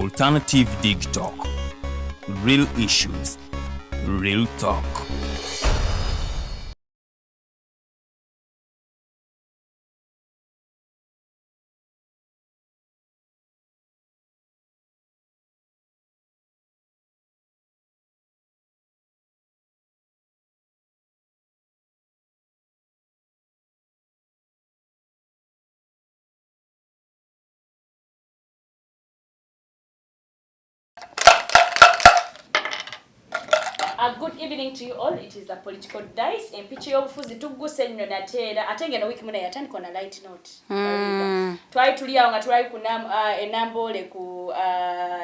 Alternative Dig Talk. Real issues, real talk. Good evening to you all. It is the political dice. Empichi obufuzi tuguse nnyo nateera atenge no wiki muna yatandika on a light note. Twali tuliawo nga twali enambole ku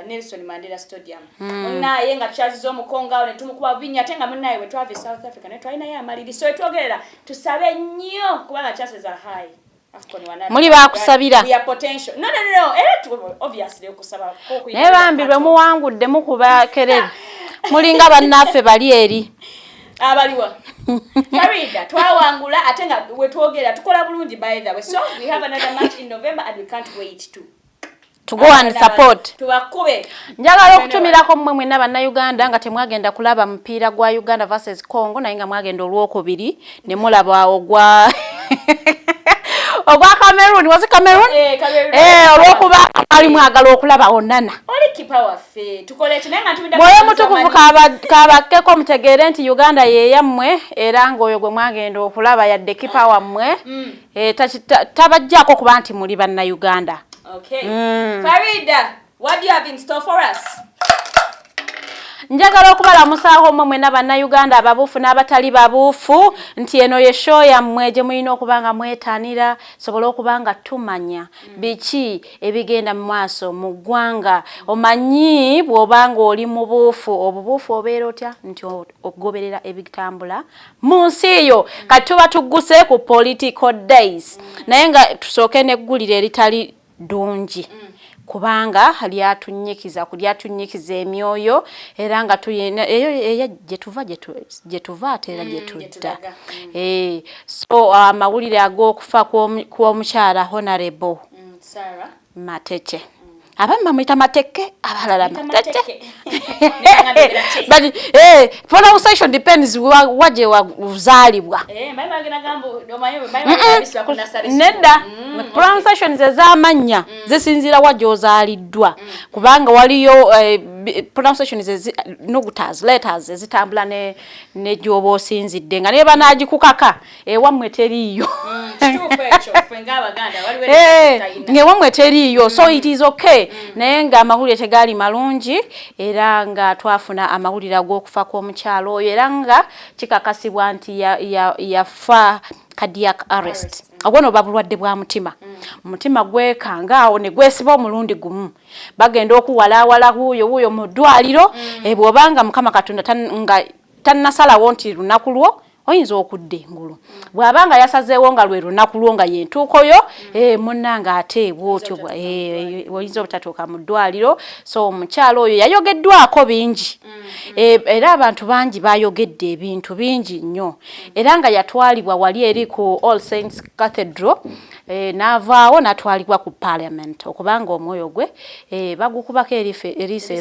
Nelson Mandela Stadium. Munaye nga kyazizo omukonga ne tumukuba binya atenga munaye we twave South Africa ne twalina ya maliri so etwogerera tusabe nnyo kubanga chances are high. Muli bakusabira. We are potential. No. Obviously okusaba ko ne bambirwe muwangudde mukuba kerere. Mulinga bannaffe bali eri. Abaliwa. Farida, twawangula atenga we twogera tukola bulungi by the way. So we have another match in November and we can't wait to go and support. Tubakube. Njagala okutumirako mmwe mwenna bannayuganda nga temwagenda kulaba mupiira gwa Uganda versus Congo naye nga mwagenda olwokubiri ne mulaba ogwa Cameroon, was it Cameroon? Cameroon. Olwokuba ali mwagala okulaba onana. Oli kipa waffe tukole kinenga tumida. Moyo mutukuvu kabakeko mutegeere nti Uganda ye yammwe era ngoyo gwe mwagenda okulaba yadde kipa wammwe. Tabajjako kuba nti muli banna Uganda. Okay. Farida, what do you have in store for us? Njagala okubalamusaaho mmwe n'Abannayuganda ababuufu n'abatali babuufu nti eno ye show yammwe gye mulina okubanga mwetanira sobola okubanga tumanya biki ebigenda mu maaso mu ggwanga omanyi bw'obanga oli mu buufu obubuufu obeera otya nti okugoberera ebitambula mu nsi eyo kati tuba tugguse ku political days naye nga tusooke n'eggulire eritali ddungi kubanga lyatunyikiza emyoyo era nga tuyina eyo gyetuva atera gyetudda so amawulire ag'okufa kw'omukyala honorable Sarah Mateke abamma mwita mateke abalala mateke but pronunciation depends waje wazalibwa nedda pronunciation zezamanya zisinzira waje ozaliddwa kubanga waliyo pronunciation nogutas letters ezitambula ne gyoba osinzidde nga neba nagikukaka ewamwe teriyo ngewamwe teriyo so it is okay naye nga amawulire tegali malungi era nga twafuna amawulire ag'okufa kw'omukyalo oyo era nga kikakasibwa nti yafa cardiac arrest agwono babulwadde bwa mutima mutima gwekanga awo ne gwesiba omulundi gumu bagenda okuwalawala wuuyo mu ddwaliro bw'obanga Mukama Katonda nga tannasalawo nti lunaku lwo oyinza okudda engulu bw'abanga yasazeewo nga lwe lunaku lwo nga yentuukoyo munnanga ate bwotyo oyinza obutatuuka mu ddwaliro so omukyalo oyo yayogeddwako bingi era abantu bangi bayogedde ebintu bingi nnyo era nga yatwalibwa wali eri ku All Saints Cathedral n'avaawo n'atwalibwa ku Parliament okubanga omwoyo gwe bagukubako eriisa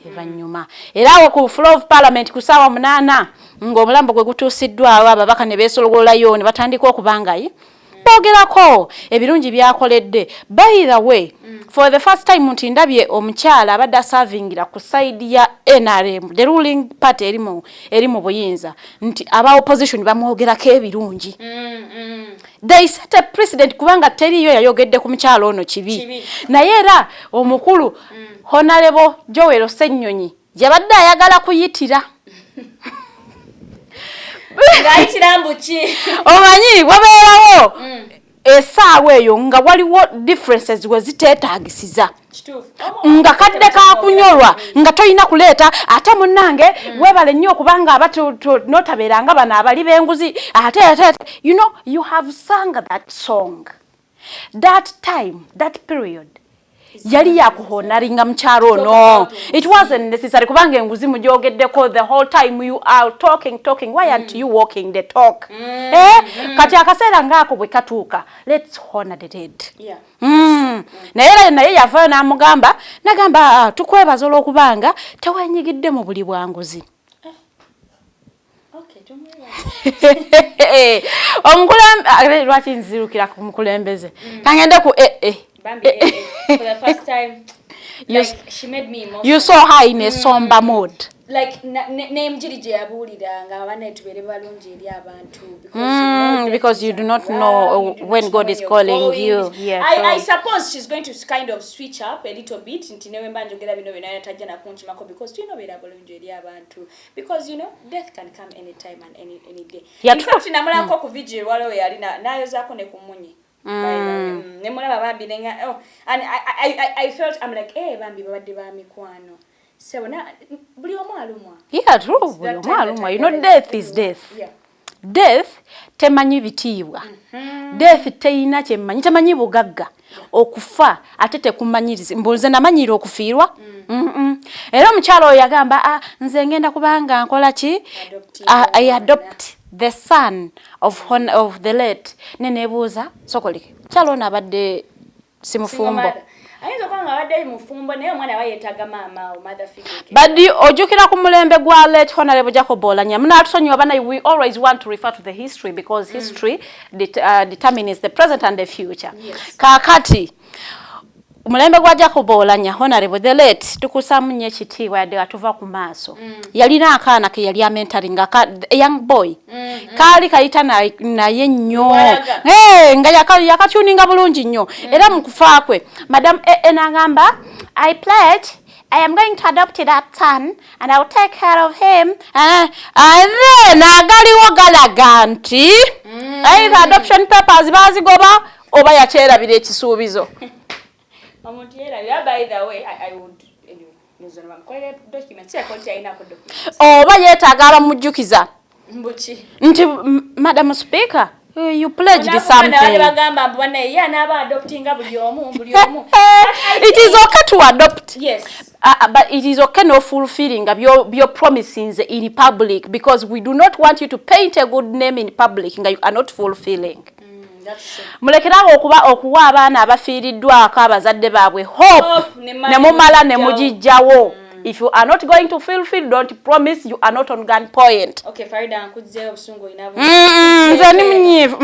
evanyuma era awo ku floor of Parliament ku ssaawa 8 ng'omulambo gwe gutuusiddwawo ababaka ne beesologolayo ne batandika okubangayi bogerako ebirungi byakoledde by the way for the first time nti ndabye omukyala abadde asavingira ku side ya NRM the ruling party eri mu buyinza nti aba opposition bamwogerako ebirungi they set a precedent kubanga teriyo yayogedde ku mukyala ono kibi naye era omukulu Honorable Joel Ssennyonyi yabadde ayagala kuyitira omanyi wabeerawo essaawa eyo nga waliwo differences we ziteetaagisiza nga kadde kakunyolwa nga toyina kuleeta ate munnange webale nnyo okubanga notabeeranga bano abali b'enguzi ate you know you have sung that song that time that period yali yakuhonaringa mukyalo no. It wasn't necessary kubanga enguzi mujogeddeko the whole time you are talking. Why aren't you walking the talk? Kati akaseera ngaako bwe katuuka. Let's honor the dead. Yeah. Naye yavaayo n'amugamba nagamba tukwebaza olw'okubanga tewenyigidde mu buli bwanguzi. Omukulembeze lwaki nzirukira ku mukulembeze kangende ku Bambi, for the first time, like, she made me emotional. You saw her in a somber mood. Like, name Jirije Abulida, Gawana to be balunji abantu because you do not know when God is calling you. Yeah, I suppose she's going to kind of switch up a little bit because you know because you know death can come anytime and any day. In fact, namala ko ku vigil walo yali nayo zako ne kumunyi. And I felt, I'm like, hey, Bambi, babadde ba mikwano. So na buli omu alumwa. Yeah, true. Buli omu alumwa. You know, death is death. Yeah. Death temanyi bitiibwa. Death teina kyemanyi temanyi bugagga. Okufa ate tekumanyiriza. Mbuze namanyira okufiirwa. Era omukyalo oyo yagamba nze ngenda kubanga nkola ki? I adopt the son of the late. Nenebuuza sokolike. Kyalo nabadde simufumbo. Ayinza kwanga abadde mufumbo naye omwana wayetaaga maama o mother figure. Badi ojukira ku mulembe gwa late Honorable Jacob Oulanya. Munatusonyiwa bana, we always want to refer to the history because history determines the present and the future. Yes. Kakati mulembe gwa Jacob Oulanya Honorable the late tukusamu nnyo ekitiibwa yadde atuva ku maaso. Yalina akaana ke yali mentoring a young boy. Kali kayita naye nnyo. Nga yakatuninga bulungi nnyo. Era mu kufa kwe Madam enagamba I pledge I am going to adopt that son and I will take care of him. And then agaliwo galaga nti either adoption papers bazigoba oba yakyerabira ekisuubizo. By the way, I would oba yeetaaga abamujjukiza nti Madam Speaker, you pledged something. It is okay to adopt. Yes. But it is okay no fulfilling of your promises in public because we do not want you to paint a good name in public and you are not fulfilling. Mulekerawo okuwa abaana abafiiriddwako abazadde baabwe hope ne mumala ne mugijjawo. If you are not going to fulfill, don't promise, you are not on gun point. Okay, Farida, nkujja obusungu inabu. Nze ni munyiivu.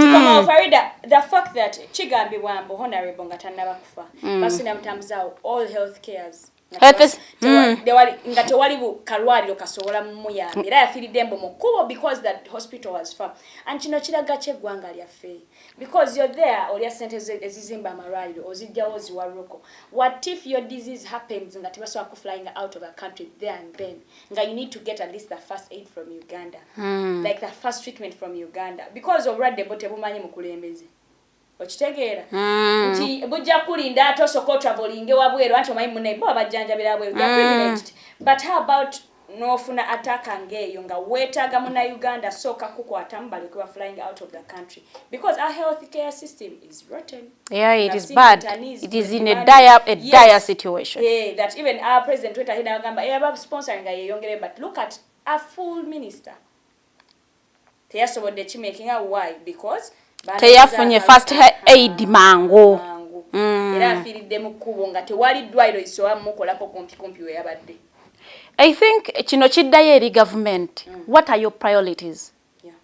Farida, the fact that Chigambi Wambo Honorable ngatanaba kufa. Basina mtamzao all health cares. Nga tewali kalwaliro kasobola mumuyamba era yafiiridde mbu mukubo because that hospital was far. And kino kiraga kyeggwanga lyaffe. Because you're there, olya sente ezizimba amalwaliro ozijjawo ziwaruko. What if your disease happens nga tebasobola flying out of the country there and then? Nga you need to get at least the first aid from Uganda. Like the first treatment from Uganda. Because obulwadde bwo tebumanyi mukulembeze. Okitegeera nti bujja kulinda atosoko traveling wabweru anti omanyi munne bo abajjanjabira bweru privileged. But how about nofuna ataka ngeyo nga wetaaga muna Uganda soka kukwata mbali kwa flying out of the country because our health care system is rotten. Yeah, it is bad. It is in a dire situation. Yeah, that even our president weta hina agamba about sponsoring yeyongere, but look at a full minister. Teyasobodde kimaking a why because teyafunye first aid mango. Era afiiridde mu kkubo nga tewali ddwaliro isowa mukolako kumpi we yabadde. I think kino kiddayo eri government. What are your priorities? Yeah.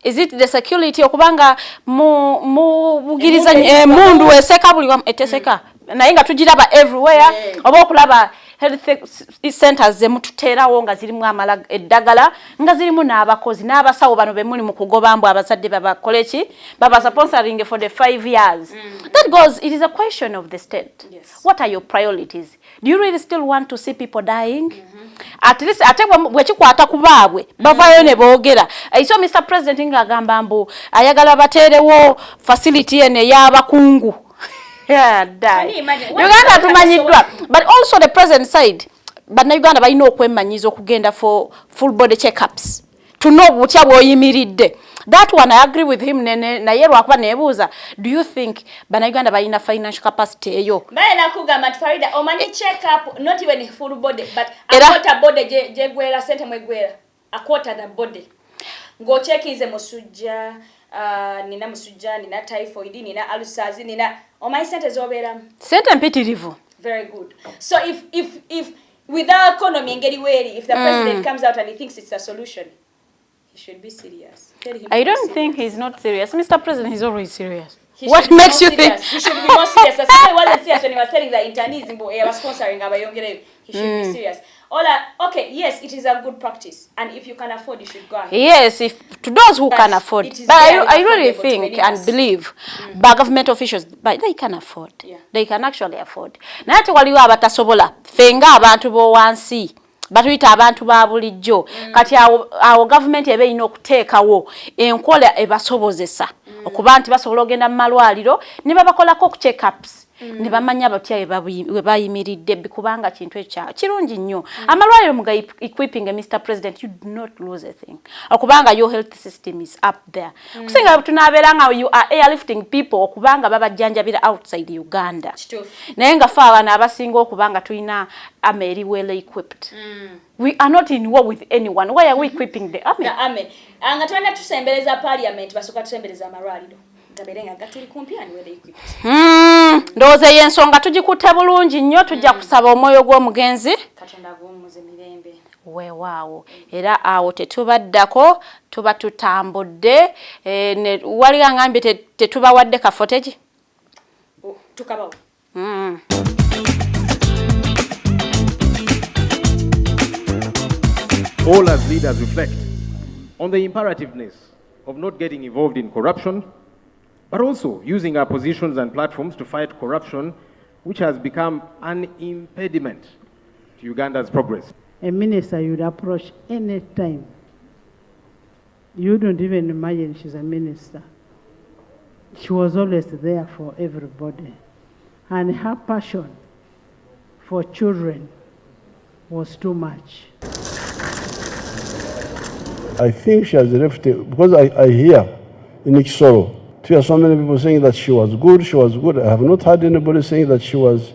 Is it the security okubanga mu bugiriza mundu eseka buli eteseka naye nga tugiraba everywhere oba okulaba health centers zemututerawo nga zirimu amala eddagala nga zirimu n'abakozi n'abasawo bano bemuli mu kugobambu abazadde babakoleki baba sponsoring for the 5 years. That goes, it is a question of the state. Yes. What are your priorities? Do you really still want to see people dying? At least ate bwekikwata ku baabwe bavayo ne boogera. So Mr. President ngagamba mbu ayagala baterewo facility ene y'abakungu. Yeah, die. Uganda tumanyiddwa, but also the present side. But na Uganda balina okwemanyiza okugenda for full body checkups. To know butya bwoyimiridde. That one I agree with him na yero akuba nebuuza, do you think Bannayuganda balina financial capacity eyo? Mbaye nakugamba Farida omanyi check up not even full body but a quarter body je gwera sente mwegwera a quarter the body ngo check ize musujja nina musujja nina typhoid nina ulcers nina omanyi sente zobera sente mpitirivu. Very good. So if with our economy ngeri weri, if the president comes out and he thinks it's a solution, he should be serious. I don't think he's not serious. Mr. President, he's always serious. What makes you think? He should be more serious. That's why he wasn't serious when he was telling the internees he was sponsoring Abayongere. He should be serious. Okay, yes, it is a good practice. And if you can afford, you should go ahead. Yes, if to those who can afford. But I really think and believe by government officials, but they can afford. Yeah. They can actually afford. Nati waliwo abatasobola fenga abantu bo wansi. Batuyita abantu ba bulijjo. Kati awo government ebe ino okuteekawo enkola ebasobozesa okuba nti basobola ogenda mu malwaliro ne babakolako ku check-ups. Ne bamanya batya we bayimiridde bikubanga kintu ekya kirungi nnyo. Amalwaliro muga equipping Mr. President, you do not lose a thing. Okubanga your health system is up there. Kusinga tunabeera nga you are airlifting people okubanga babajjanjabira outside Uganda. Naye nga fa abana abasinga okubanga tulina army well equipped. We are not in war with anyone. Why are we equipping the army? The army. Anga twenda tusembeleza parliament basoka tusembeleza amalwaliro. Taberenga gatuli kumpiani whether equipped. Ndoze yensonga tugikutte bulungi nnyo tujja kusaba omwoyo gw'omugenzi. Katonda gumuze mirembe. Weewaawo. Era awo tetubaddako tuba tutambudde ne wali angambye tetubawadde ka footage. Tukabawo. All as leaders reflect on the imperativeness of not getting involved in corruption, but also using our positions and platforms to fight corruption, which has become an impediment to Uganda's progress. A minister you'd approach any time. You don't even imagine she's a minister. She was always there for everybody. And her passion for children was too much. I think she has left it, because I hear in Ikisoro, to hear so many people saying that she was good, she was good. I have not heard anybody saying that she was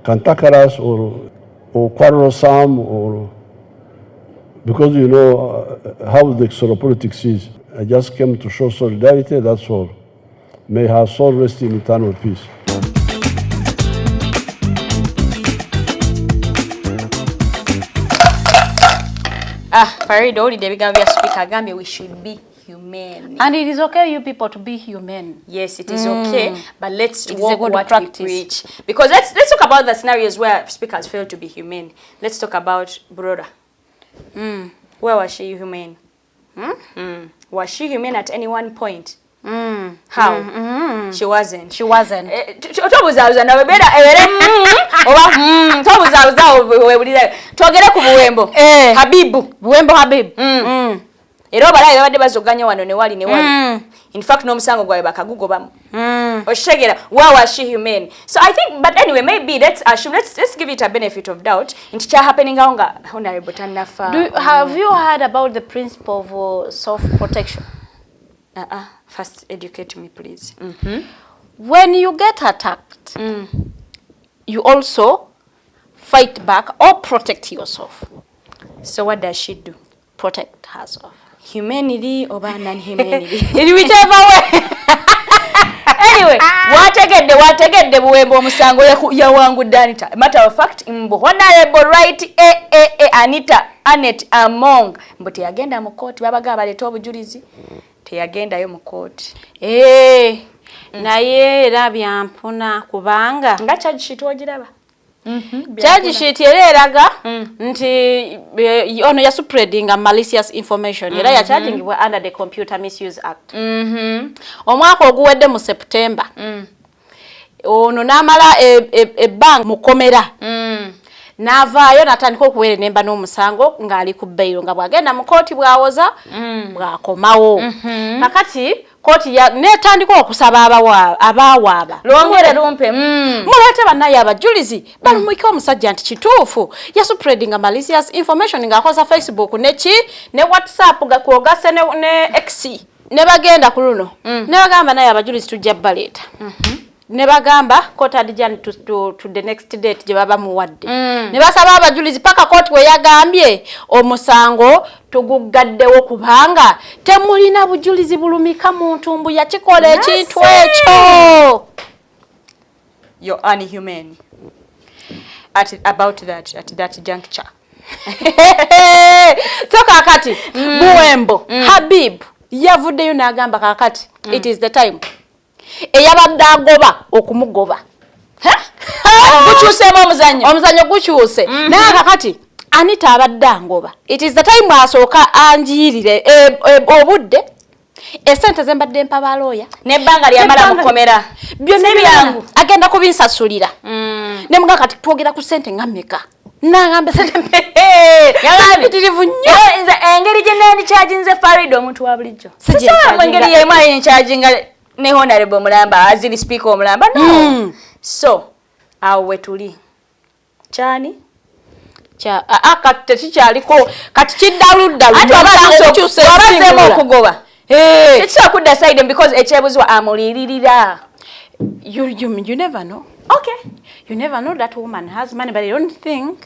cantankerous or quarrelsome, or because you know how the Ikisoro politics is. I just came to show solidarity, that's all. May her soul rest in eternal peace. Farida, all the Gambia speaker Gambia, we should be humane. And it is okay you people to be humane. Yes, it is okay, but let's walk what we preach. Because let's talk about the scenarios where speakers fail to be humane. Let's talk about Broda. Where was she humane? Was she humane at any one point? How? She wasn't. She wasn't. Togere ku buwembo. Habibu. Buwembo Habib. Era Bulaaya babadde bazoganya wano ne wali ne wali. In fact n'omusango gwawe bakagugobamu. Oshegera, why was she humane? So I think, but anyway, maybe let's give it a benefit of doubt. Inti kya happening nga honorable Tanafa. Have you heard about the principle of self-protection? First educate me, please. When you get attacked, you also fight back or protect yourself. So what does she do? Protect herself. Humanity or non-humanity? In whichever way. Anyway, wategedde buwembo omusango yawangu Danita. Matter of fact, honorable right Anita Annette Among mbu teyagenda mu court babaga baleta obujulizi teyagendayo mu court. Naye era byampuna kubanga nga charge sheet ogiraba. Charge sheet eraga nti ono ya spreading malicious information era ya charging under the Computer Misuse Act. Omwaka oguwedde mu September. Ono namala bank mukomera. Navaayo natandika okuwera nemba n'omusango ng'ali ku bailo nga bwagenda mu kooti bwawoza bwakomawo. Kakati koti ya netandika okusaba abawaaba lwongere lumpe mulete bannaye abajulizi balumwike omusajja nti kituufu yasupredinga malicious information ng'akoza Facebook ne WhatsApp gakwogase ne X ne bagenda ku luno ne bagamba naye abajulizi tujja baleeta ne bagamba court adjourned to the next date gye baba muwadde ne basaba abajulizi paka court we yagambye omusango tugugaddewo kubanga temulina bujulizi bulumika mu ntumbu yakikola ekintu ekyo. You're unhuman at that juncture. So kakati Buwembo Habib yavuddeyo n'agamba kakati it is the time eyabadde agoba okumugoba gukyusemu omuzannyo gukyuse naye kakati Anita abadde angoba it is the time asooka anjiyirire obudde esente zembadde mpa ba Looya n'ebbanga lyamala mukomera byonna byangu agenda kubinsasulira ne mga kati twogera ku sente nga mmeka nangamba sente yalabitirivu nnyo engeri gye nandi charginze Farida omuntu wa bulijjo sisaba engeri yemu ayincharginga ne honorable Mulamba azili speaker Mulamba no so awo wetuli chani cha akate kikyaliko kati kiddalu abasemo okugoba ekisa kudda side because ekyebuzwa amuliririra you never know. Okay, you never know that woman has money, but I don't think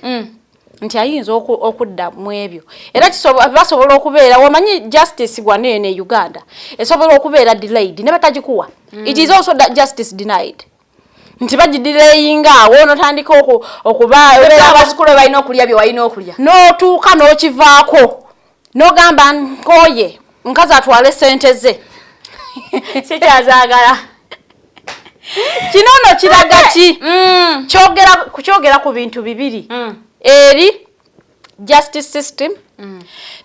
nti ayinza okudda mu ebyo era basobola okubeera wamanyi justice gwanene Uganda esobola okubeera delayed ne batagikuwa it is also that justice denied nti bagidelayinga awo notandika okuba abasukulu balina okulya bye walina okulya notuuka n'okivaako n'ogamba nkoye nkazi atwale sente ze sikyazaagala kinono kiraga ki kyogera ku bintu bibiri eri justice system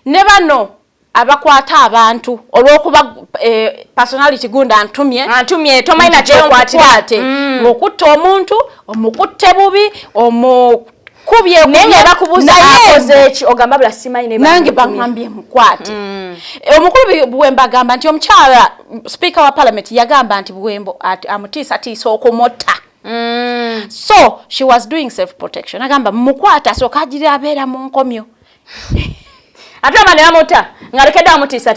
ne bano abakwata abantu olw'okuba personality gunda antumye tomaina kyekwatirate okutta omuntu omukutte bubi kubye nenga bakubuza akoze eki ogamba bula simanyi nange bangambye mukwate omukulu Buwembo agamba nti omukyala speaker wa parliament yagamba nti Buwembo amutiisa okumota so she was doing self protection agamba mukwata so kajiri abeera mu nkomyo ate amane amota ngalekedde amutiisa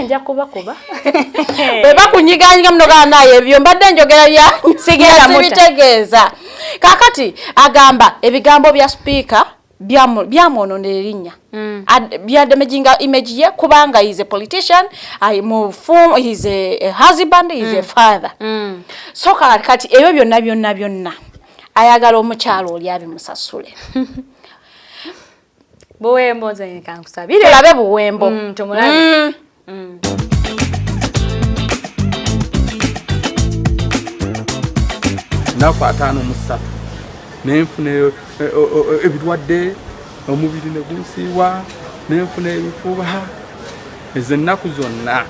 nja kuba beba kunyiganyiga mnoga naye ebyo mbadde njogera bya sigera mubitegeeza kakati agamba ebigambo bya speaker byamwononera erinnya byadamaging image ye kubanga is a politician he's a husband, he's a father so kakati ebyo byonna ayagala omukyalo oli abimusasule Buwembo nze kankusabire tulabe Buwembo tumulabe nakwataano musatu nenfuna ebirwadde omubiri ne gunsiiwa nenfuna ebifuba ezo ennaku zonna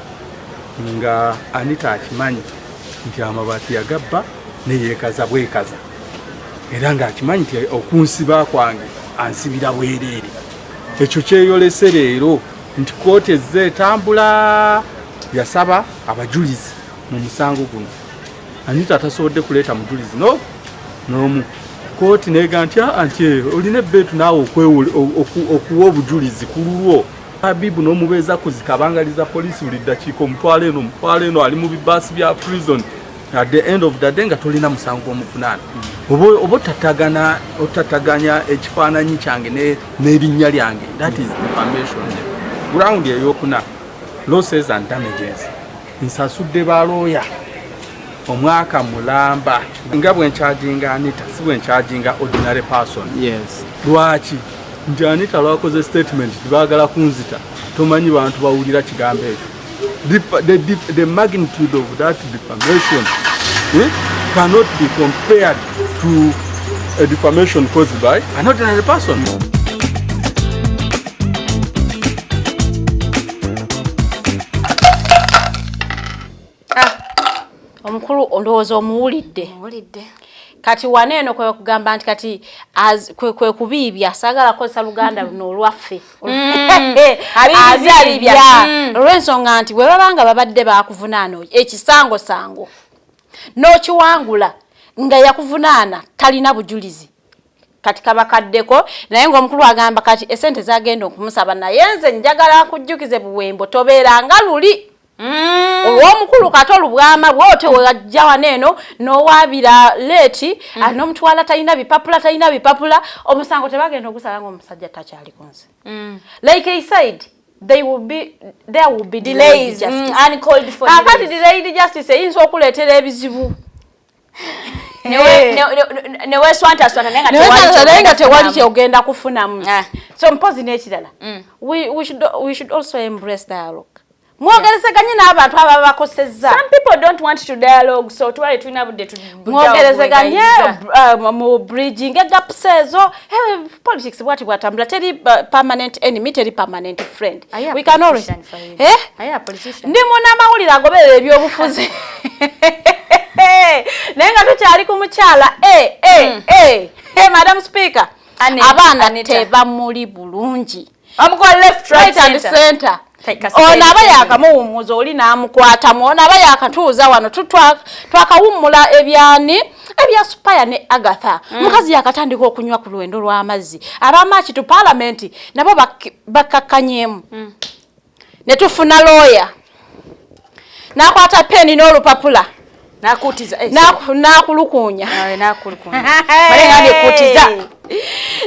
nga Anita akimanyi nti amabaati yagabba neyeekaza bwekaza era ng'akimanyi nti okunsiba kwange ansibira bwereere ekyo kyeyolese leero nti kooti ezze etambula yasaba abajulizi mu musango guno Anita atasobodde kuleeta mujulizi n'omu kooti neega nti olina ebbeetu naawe okuwa obujulizi ku lulwo Habibu n'omubeeza kuzikabangaliza poliisi buli ddakiika omutwala eno ali mu bibaasi bya prison at the end of the day nga tolina musango omuvunaana oba otataganya ekifaananyi kyange n'erinnya lyange that is defamation. Ground eyokuna losses and damages nsasudde ba Looya omwaka mulamba nga bwencharginga Anita si bwencharginga ordinary person. Yes. Lwaki nti Anita lwakoze statement tibaagala kunzita tomanyi bantu bawulira kigambo ekyo. The magnitude of that defamation cannot be compared to a defamation caused by an ordinary person. Omukulu ndowooza omuwulidde kati waneno kwe kugamba nti kati kwe kubibya sagala kosa Luganda no lwaffe abibya olw'ensonga nti bwe babanga babadde bakuvunaana ekisango sango n'okiwangula nga yakuvunaana talina bujulizi kati kabakaddeko naye ng'omukulu agamba kati esente zagenda okumusaba naye nze njagala akujjukize buwembo tobeera nga luli olw'omukulu kati olubwama bwote wajja waneeno n'owaabira leeti n'omutwala talina bipapula omusango tebagenda ogusala ng'omusajja takyali ku nsi like he said there will be delays uncalled for kati delayed justice eyinza okuleetera ebizibu newe swanta nenga tewali kyogenda kufunamu so mpozi n'ekirala we should also embrace dialogue mwogerezeganye n'abantu ababa bakosezza. Some people don't want to dialogue, so twali tulina budde mwogerezeganye mu bridging gaps ezo politics bwati bwatambula teri permanent enemy teri permanent friend. We can always ndi muna mawulire agoberera ebyobufuzi nenga tukyali ku mukyala Madam Speaker abaana teba muli bulungi amugwa left right and center ona abayakamuwumuza oli n'amukwata ona abayakatuuza wano twakawummula ebyani ebya Supaya ne Agatha mukazi yakatandika okunywa ku lwendo lw'amazzi abamaaki tu parliament nabo bakakanyemu ne tufuna Looya nakwata peni n'olupapula nakutiza nakulukunya balenga nekutiza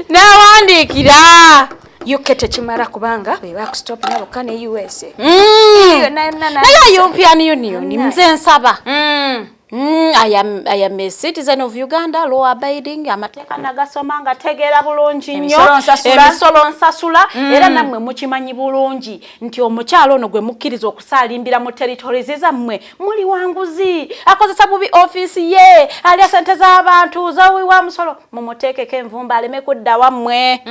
nawandikira UK tekimala kubanga beba ku stop nabo kane USA naye European Union mze nsaba I am a citizen of Uganda, law abiding, amateeka nagasoma nga tegeera bulungi nnyo emisolo nsasula era nammwe mukimanyi bulungi nti omukyalo ono gwe mukkiriza okusaalimbira mu territories zammwe muli wanguzi akozesa bubi office ye alya sente z'abantu zawiwa musolo mumuteekeko envumbo aleme kudda wammwe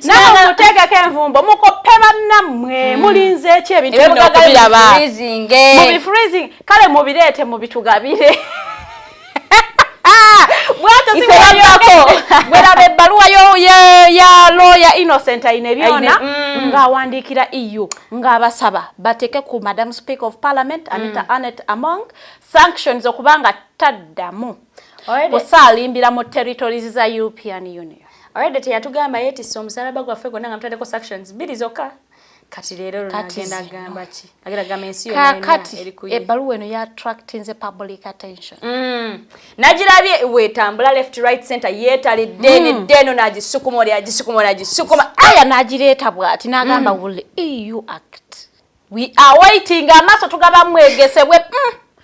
nawe muteekeko envumbo mukoppe bannammwe mulinze eki ebintu bino okubiraba mubi freezing kale mubireete mubitugabire bwato siwako bwera bebaluwa yo ya Looya innocent ine byona nga wandikira EU nga abasaba bateke ku Madam Speaker of Parliament Annette Among sanctions okubanga taddamu osalimbira mu territories za European Union already yatugamba yeti so musalaba gwaffe gonna nga mutadeko sanctions bili zokka kati lero lunagenda gamba ki agira gamensi yo kati ebaluwa eno ya attracting the public attention najirabye wetambula left right center yetali deno nagisukuma aya najireta bwati nagamba will EU act we are waiting amaso tugaba mwegesebwe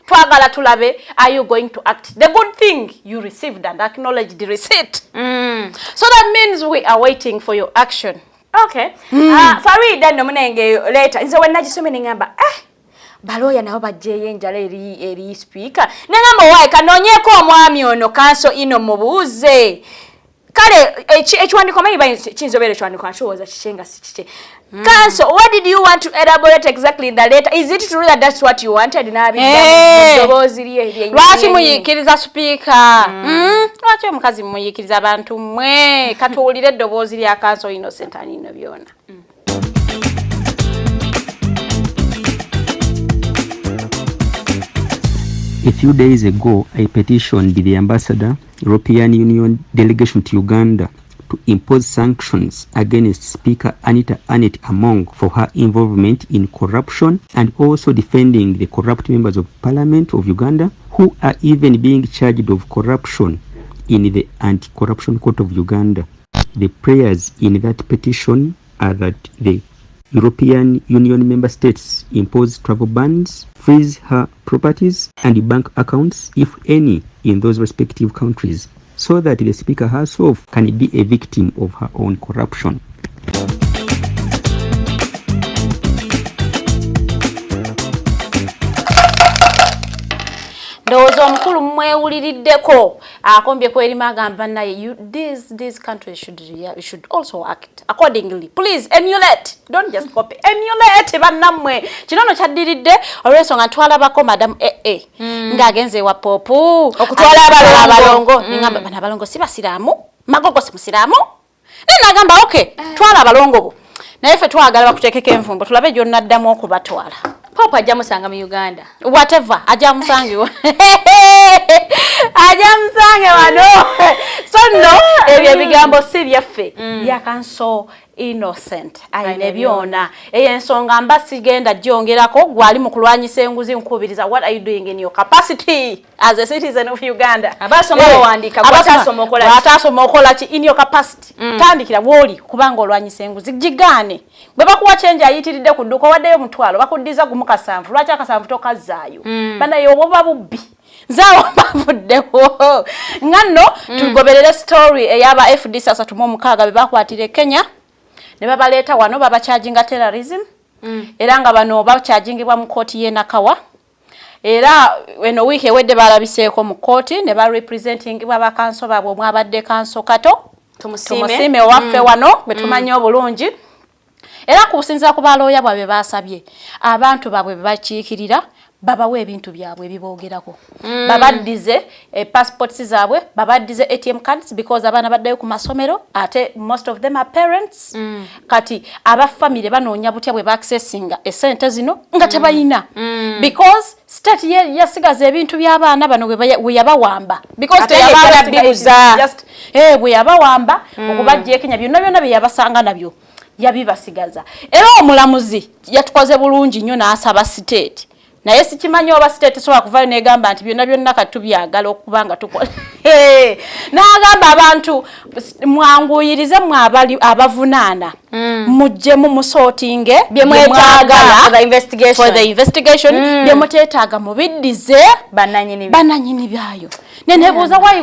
twagala tulabe are you going to act the good thing you received and acknowledged the receipt so that means we are waiting for your action. Okay. Farida no munenge later. Nze when nagisome ngamba Balooya nabo bajje enjala eri speaker. Nengamba why kanonyeko omwami ono kanso ino mubuze. Kale ekiwandiko mayiba kinzobere ekiwandiko achowoza kichenga sikiche. Kanso, what did you want to elaborate exactly in the letter? Is it true that that's what you wanted nabi dobozi liye lwaki muyikiriza speaker lwaki omukazi muyikiriza abantu mwe katuulire eddoboozi lya kanso innocent anino byona A few days ago, I petitioned the ambassador, European Union delegation to Uganda to impose sanctions against Speaker Annette Among for her involvement in corruption and also defending the corrupt members of Parliament of Uganda who are even being charged of corruption in the Anti-Corruption Court of Uganda. The prayers in that petition are that the European Union member states impose travel bans, freeze her properties and bank accounts, if any, in those respective countries, so that the speaker herself can be a victim of her own corruption. Ndowooza omukulu mwewuliriddeko akombye kweri agamba naye these countries should also act accordingly. Please emulate, don't just copy, emulate bannamwe. Kino no kyaddiridde olw'ensonga twalabako madam ng'agenze wa popu okutwala abalongo ngamba bana abalongo si basiraamu magogo si musiraamu nagamba okay twala abalongo bo naye ffe twagala bakuteekeko envumbo tulabe gyonna addamu okubatwala. Popu ajja musanga mu Uganda. Whatever, ajja musange. Ajja musange wano. So no, ebyo bigambo si byaffe. Yakanso innocent. Ayine byona. Eyensonga mba sigenda gyongerako gwali mu kulwanyisa enguzi nkubiriza. What are you doing in your capacity as a citizen of Uganda? Abasoma bawandika abatasoma okola. Abatasoma okola ki in your capacity. Tandikira woli kubanga olwanyisa enguzi gigane. Bwe bakuwa change ayitiridde ku dduka waddeyo mutwalo bakuddiza gumu kasanvu lwaki akasanvu tokazaayo bana yoboba bubbi nzaawo bavuddewo ngano tugoberere story eyaba FDC asatu mu mukaaga be bakwatire Kenya ne babaleeta wano baba charginga terrorism era nga bano ba chargingibwa mu kooti y'e Nakawa era eno week ewedde balabiseeko mu kooti ne ba representingibwa bakanso baabwe mwabadde kanso kato tumusime waffe wano bwe tumanyi obulungi. Era kusinza kuba Looya bwabe basabye abantu babwe bakiikirira babawe ebintu byabwe biboogerako babaddize passports zaabwe babaddize ATM cards because abana baddayo ku masomero ate most of them are parents kati aba family banoonya butya bwe accessinga esente zino nga tebayina because state yasigaza ebintu by'abaana bano bwe yabawamba because teyababibuza just bwe yabawamba okubajja Kenya byonna bye yabasanga nabyo yabibasigaza. Era omulamuzi yatukoze bulungi nnyo n'asaba state naye sikimanyi oba state soba kuvayo negamba nti byonna katubyagala okubanga tukola n'agamba abantu mwanguyirize mwabali abavunaana mujje mu musortinge bye mwetagala for the investigation bye muteetaaga mubiddize bannanyini byayo. Nenebuuza why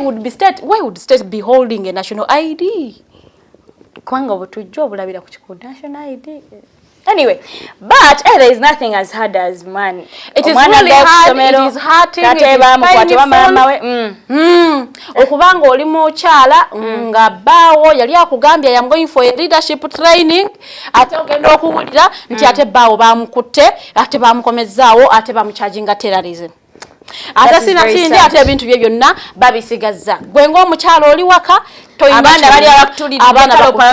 would state be holding a national ID? Kwanga obutujjo obulabira ku kikudu national ID. Anyway, but there is nothing as hard as man. It is really hard. It is hurting. Okubanga oli mu kyala nga baawo yali akugambya I'm going for a leadership training ate ogenda okuwulira nti ate baawo bamukutte ate bamukomezaawo ate bamucharginga terrorism. Ate sinatindi ate ebintu bye byonna babisigaza. Gwe ng'omukyalo oli waka abaana bali abakutulidde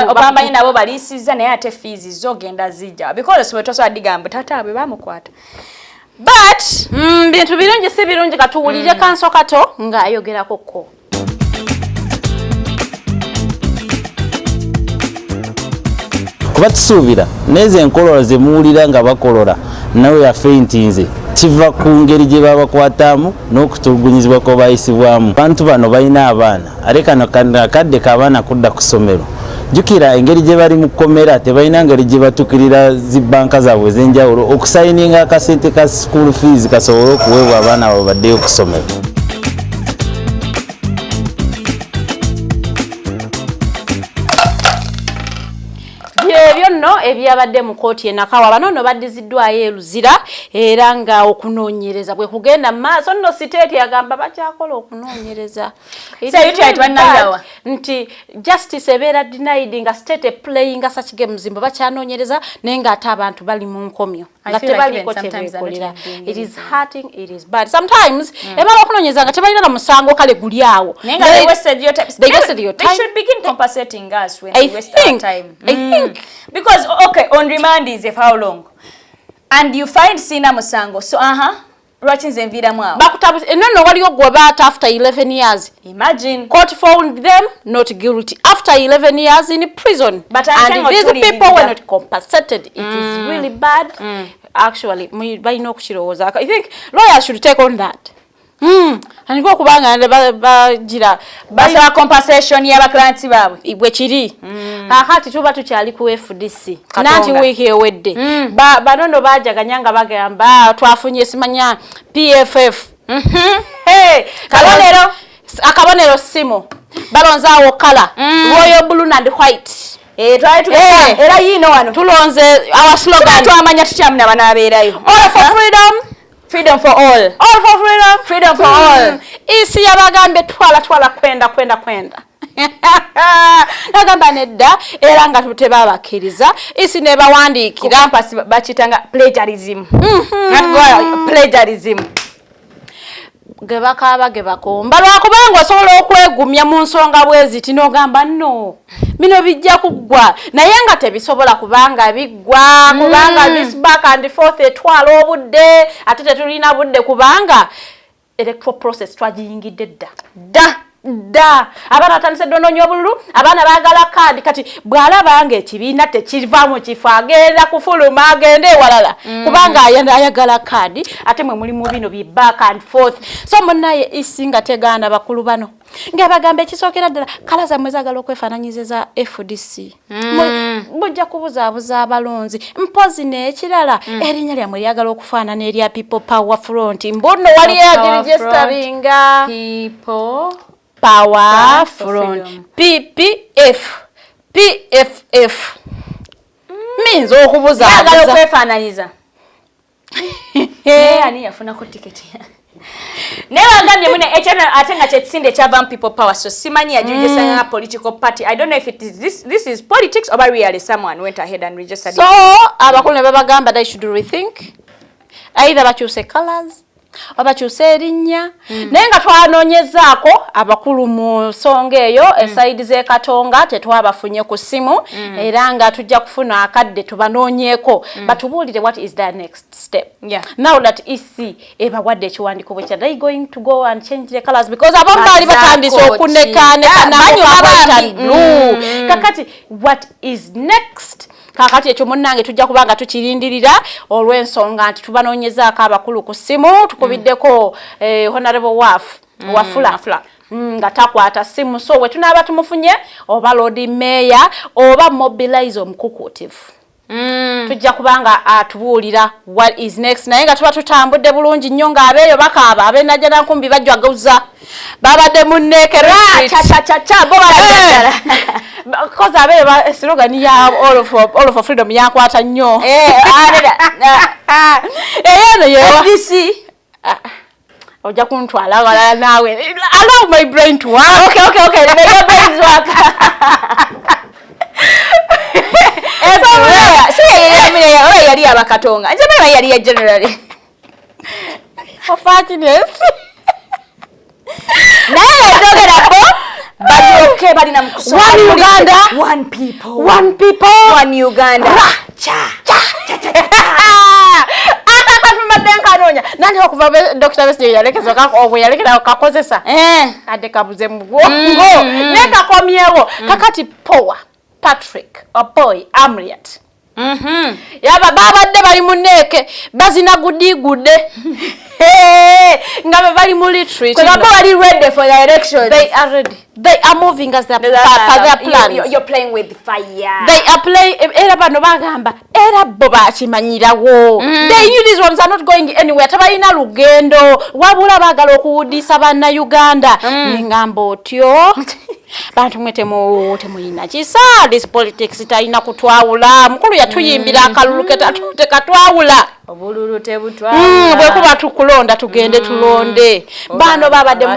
opambanyi nabo balisiza naye ate fees zogenda zijja because sotosobola digamba tata bwe bamukwata. But bintu birungi si birungi katuwulire kanso kato ng'ayogerako ko. Kuba tusuubira n'ezo enkolola ze muwulira nga bakolola nawe yaffe nti nze kiva ku ngeri gye babakwatamu n'okutulugunyizibwa kwe bayisibwamu. Abantu bano balina abaana ate kano akadde k'abaana kudda ku ssomero. Jjukira engeri gye bali mu kkomera tebalina ngeri gye batukirira zi banka zaabwe ez'enjawulo okusayininga akasente ka school fees kasobole okuweebwa abaana abo baddeyo ku ssomero. Byonno ebyabadde mu kooti y'e Nakawa bano baddiziddwayo eruzira era nga okunoonyereza bwe kugenda maaso nno state yagamba bakyakola okunoonyereza nti justice ebeera denied nga state playing such games mbu bakyanoonyereza naye nga ate abantu bali mu nkomyo nga tebaliko kyebeekolera. It is hurting, it is bad. Sometimes ebala okunoonyereza nga tebalina na musango kale guli awo. They should begin compensating us when we waste our time. I think because okay, on remand is how long? And you find sina musango. So Rwachinze envira mwawo. Bakutabu no waliyo gwe baata after 11 years. Imagine. Court found them not guilty after 11 years in prison. But and these people were not compensated. It is really bad. Actually, balina okukirowoza. I think lawyers should take on that. Aniko kubanga bagira basaba compensation y'abaklanti baabwe ibwe kiri kakati tuba tukyali ku FDC nanti wiki ewedde banono bajaganyanga bagamba twafunye simanya PFF kalonero akabonero simo balonzaawo kala royal blue and white twali tukeka era yino wano tulonze our slogan twamanya tukyamuna banabeerayo all for freedom, Freedom for all. All for freedom. Freedom for all. Isi yabagambe twala kwenda. Nagamba nedda era nga tebabakiriza isi ne bawandikira Campus bachitanga plagiarism. Plagiarism. Gebakomba lwakubanga osobola okwegumya mu nsonga bwezi tinogamba no bino bijja kuggwa naye nga tebisobola kubanga biggwa kubanga this back and forth etwala obudde ate tetulina budde kubanga electoral process twagiyingidde da abaana batandise donoonya obululu abaana baagala kaadi kati bw'alaba nga ekibiina tekivaamu kifo agenda kufuluma agende ewalala kubanga ayagala kaadi ate mwe mulimu bino bi back and forth so munnaye isinga tegaana bakulu bano ng'abagamba ekisookera ddala kala zammwe zaagala okwefaananyiza za FDC mujja kubuzaabuza abalonzi mpozi n'ekirala erinnya lyammwe lyagala okufaanana erya People Power Front mbuno wali yagiregisteringa People Power Front PFF means okubuza agala okwefaananyiza ani yafunako ticket never ngambye mune echana atenga chetsinde cha Van People Power so simanyi yajiregister political party. I don't know if it is this is politics or really someone went ahead and registered so abakulu ne babagamba they should rethink either bakyuse colors abakyuse erinnya naye nga twanoonyezaako abakulu mu nsonga eyo esayidi z'Ekatonga tetwabafunye ku ssimu era nga tujja kufuna akadde tubanoonyeeko batubuulire what is the next step now that EC ebawadde ekiwandiiko bwe kya they going to go and change the colors because abamu baali batandise okunekaanekanamu blue kakati what is next kakati ekyo munnange tujja kubanga tukirindirira olw'ensonga nti tubanoonyezaako abakulu ku ssimu tukubiddeko honorable wafula nga takwata ssimu so we tunaaba tumufunye oba Lord Mayor oba mobilize omukukutivu tujja kubanga atubuulira what is next naye nga tuba tutambudde bulungi nnyo ng'abeeyo bakaaba ab'enajjana nkumbi bajwagauza babadde munneekera bo balagala koza abeeyo slogan ya all for freedom yakwata nnyo eyeno yewa FDC ojja kuntwala wala naawe allow my brain to work okay let your brain work Looya yali abakatonga njabala yali ya generally ofatines naye yatogerako balyoke balina mukusoma one Uganda one people one Uganda akakatumadenkanoonya nani okuva Dr. Besige yalekeza obwe yalekera kakozesa ate kabuze mu bwongo nekakomyewo kakati Power Patrick Oboy Amriat yaba babadde bali muneke bazina gudigude nga bali mu retreat kwa bali ready for the elections they are ready they are moving as their plan you're playing with fire they are playing era bano bagamba era bo bakimanyirawo they knew these ones are not going anywhere tabalina lugendo wabula bagala okuwudisa banna Uganda ningambo otyo bantu mwete temuyina kisa this politics talina kutwawula mukulu yatuyimbira akalulu tekatwawula obululu tebutwawula bwe kuba tukulonda tugende tulonde bano babadde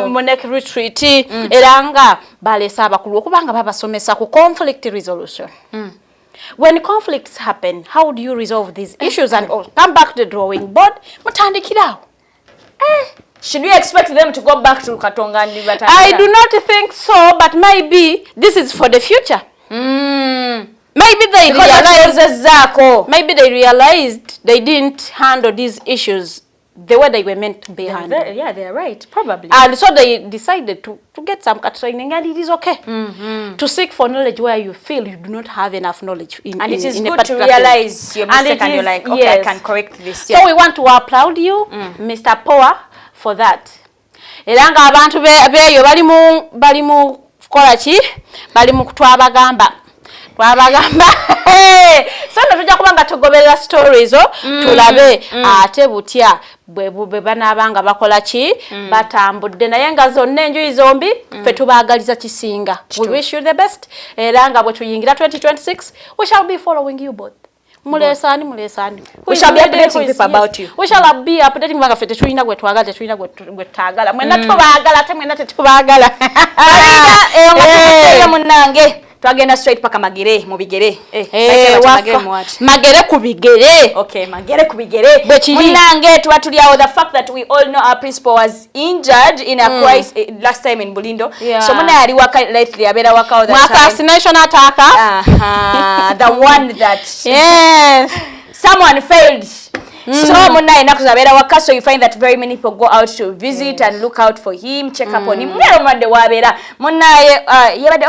muneke retreat era nga balesa abakulu okubanga babasomesa ku conflict resolution when conflicts happen how do you resolve these issues and come back to the drawing board mutandikirawo should we expect them to go back to Katonga and Libatanga? I do not think so, but maybe this is for the future. Maybe they realized they didn't handle these issues the way they were meant to be handled. Yeah, they're right, probably. And so they decided to get some training, and it is okay to seek for knowledge where you feel you do not have enough knowledge in and it is in good to realize your mistake and you're like, okay, yes. I can correct this. So we want to applaud you, Mr. Power, for that. Era nga abantu beyo bali mu kukola ki bali mu twabagamba so tujja kubanga tugoberera stories tulabe ate butya bwe banabanga bakola ki batambudde naye nga zonna enjuyi zombi fe tubaagaliza kisinga we wish you the best era nga bwe tuyingira 2026 we shall be following you both Mulesani. We shall be updating people about you. We shall be updating baga fete tuina gwe twagala. Mwena tubagala te mwena tetubagala. Ya munange. Twagenda straight paka magere mu bigere. Magere ku bigere. Okay, magere ku bigere. Munange twatulya the fact that we all know our principal was injured in a crisis last time in Bulindo. Yeah. So muna yali waka lately abera waka all the time. Assassination attack. The one that yes. Someone failed. So muna enaku zabera waka, so you find that very many people go out to visit and look out for him, check up on him. Muna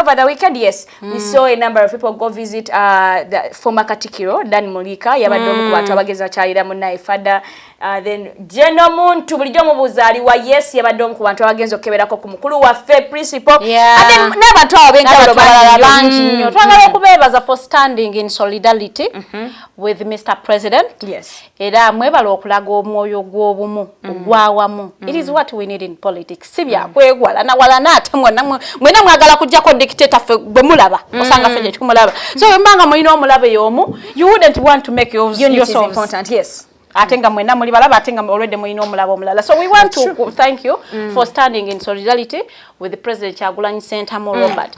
over the weekend, yes. We saw a number of people go visit the former Katikiro, Dan Mulika, Yabadomu watu abageza chalira muna ifada. Then Jeno muntu bulijjo mubuzali wa yes yabadomu ku bantu abagenzo keberako ku mukulu wa fe principal. And then n'abantu abenjawulo bangi nnyo. Twagala okubeebaza for standing in solidarity with Mr. President. Yes. Era mwebala okulaga omwoyo gw'obumu ogwawamu. It is what we need in politics. Sibya kwegwala na wala nate mwena mwagala kujjako dictator fe bwe mulaba osanga fe kumulaba. So mbanga mwina omulabe yomu, you wouldn't want to make yourselves important. Yes. Atenga mwena muli balaba atenga already mwina omulaba omulala. So we want to thank you for standing in solidarity with the President Kyagulanyi Ssentamu Robert.